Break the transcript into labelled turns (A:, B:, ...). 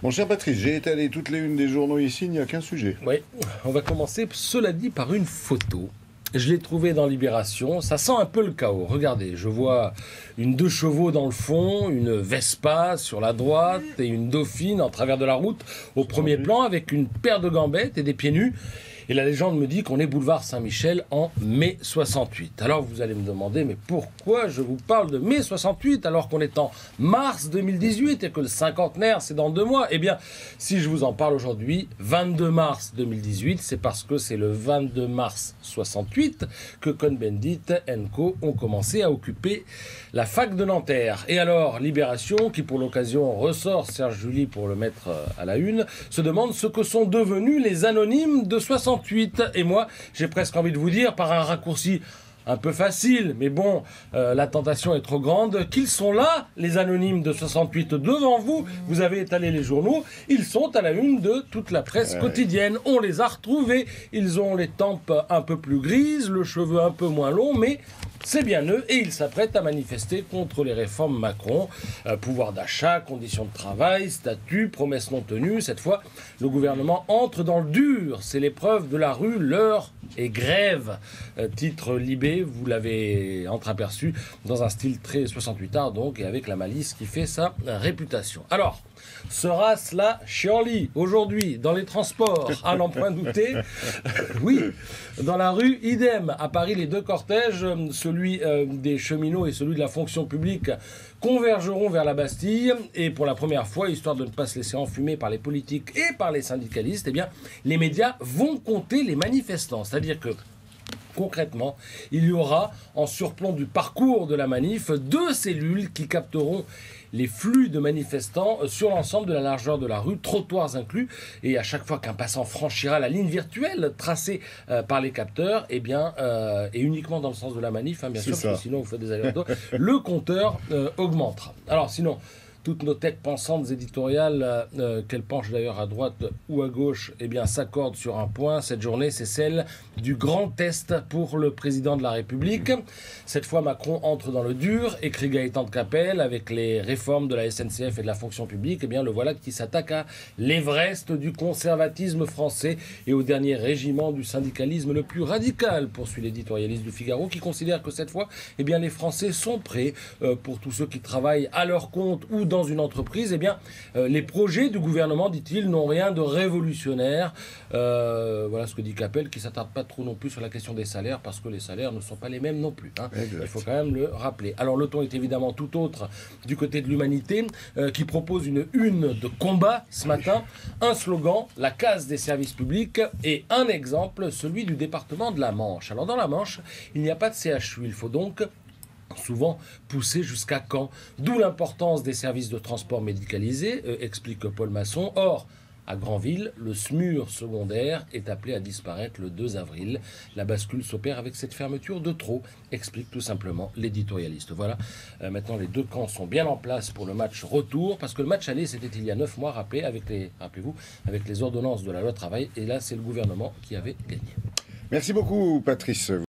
A: Mon cher Patrice, j'ai étalé toutes les unes des journaux ici, il n'y a qu'un sujet.
B: Oui, on va commencer, cela dit, par une photo. Je l'ai trouvée dans Libération, ça sent un peu le chaos. Regardez, je vois une 2 chevaux dans le fond, une Vespa sur la droite et une Dauphine en travers de la route au premier plan avec une paire de gambettes et des pieds nus. Et la légende me dit qu'on est boulevard Saint-Michel en mai 68. Alors vous allez me demander, mais pourquoi je vous parle de mai 68 alors qu'on est en mars 2018 et que le cinquantenaire c'est dans 2 mois? Eh bien, si je vous en parle aujourd'hui, 22 mars 2018, c'est parce que c'est le 22 mars 68 que Cohn-Bendit & Co ont commencé à occuper la fac de Nanterre. Et alors, Libération, qui pour l'occasion ressort Serge July pour le mettre à la une, se demande ce que sont devenus les anonymes de 68. Et moi, j'ai presque envie de vous dire, par un raccourci un peu facile, mais bon, la tentation est trop grande, qu'ils sont là, les anonymes de 68, devant vous. Vous avez étalé les journaux, ils sont à la une de toute la presse quotidienne. On les a retrouvés, ils ont les tempes un peu plus grises, le cheveu un peu moins long, mais c'est bien eux, et ils s'apprêtent à manifester contre les réformes Macron. Pouvoir d'achat, conditions de travail, statut, promesses non tenues. Cette fois, le gouvernement entre dans le dur. C'est l'épreuve de la rue, l'heure est grève. Titre Libé, vous l'avez entreaperçu, dans un style très 68 art donc, et avec la malice qui fait sa réputation. Alors, sera-ce la chienlit aujourd'hui dans les transports, à n'en point douter? Oui, dans la rue, idem. À Paris, les 2 cortèges, celui des cheminots et celui de la fonction publique, convergeront vers la Bastille. Et pour la première fois, histoire de ne pas se laisser enfumer par les politiques et par les syndicalistes, eh bien, les médias vont compter les manifestants. C'est-à-dire que concrètement, il y aura, en surplomb du parcours de la manif, 2 cellules qui capteront les flux de manifestants sur l'ensemble de la largeur de la rue, trottoirs inclus. Et à chaque fois qu'un passant franchira la ligne virtuelle tracée par les capteurs, eh bien, et uniquement dans le sens de la manif, bien sûr, parce que sinon vous faites des allers-retours, le compteur augmentera. Alors sinon, toutes nos têtes pensantes éditoriales, qu'elles penchent d'ailleurs à droite ou à gauche, eh bien, s'accordent sur un point. Cette journée, c'est celle du grand test pour le président de la République. Cette fois, Macron entre dans le dur, écrit Gaëtan de Capelle, avec les réformes de la SNCF et de la fonction publique. Eh bien, le voilà qui s'attaque à l'Everest du conservatisme français et au dernier régiment du syndicalisme le plus radical, poursuit l'éditorialiste du Figaro, qui considère que cette fois, eh bien, les Français sont prêts pour tous ceux qui travaillent à leur compte ou dans une entreprise. Eh bien, les projets du gouvernement, dit-il, n'ont rien de révolutionnaire. Voilà ce que dit Capelle, qui ne s'attarde pas trop non plus sur la question des salaires, parce que les salaires ne sont pas les mêmes non plus. Il faut quand même le rappeler. Alors le ton est évidemment tout autre du côté de l'Humanité, qui propose une une de combat ce matin, un slogan, la casse des services publics, et un exemple, celui du département de la Manche. Alors dans la Manche, il n'y a pas de CHU, il faut donc souvent poussé jusqu'à quand? D'où l'importance des services de transport médicalisés, explique Paul Masson. Or, à Granville, le SMUR secondaire est appelé à disparaître le 2 avril. La bascule s'opère avec cette fermeture de trop, explique tout simplement l'éditorialiste. Voilà, maintenant les 2 camps sont bien en place pour le match retour, parce que le match aller, c'était il y a 9 mois, rappelez-vous, avec les ordonnances de la loi travail, et là, c'est le gouvernement qui avait gagné.
A: Merci beaucoup, Patrice.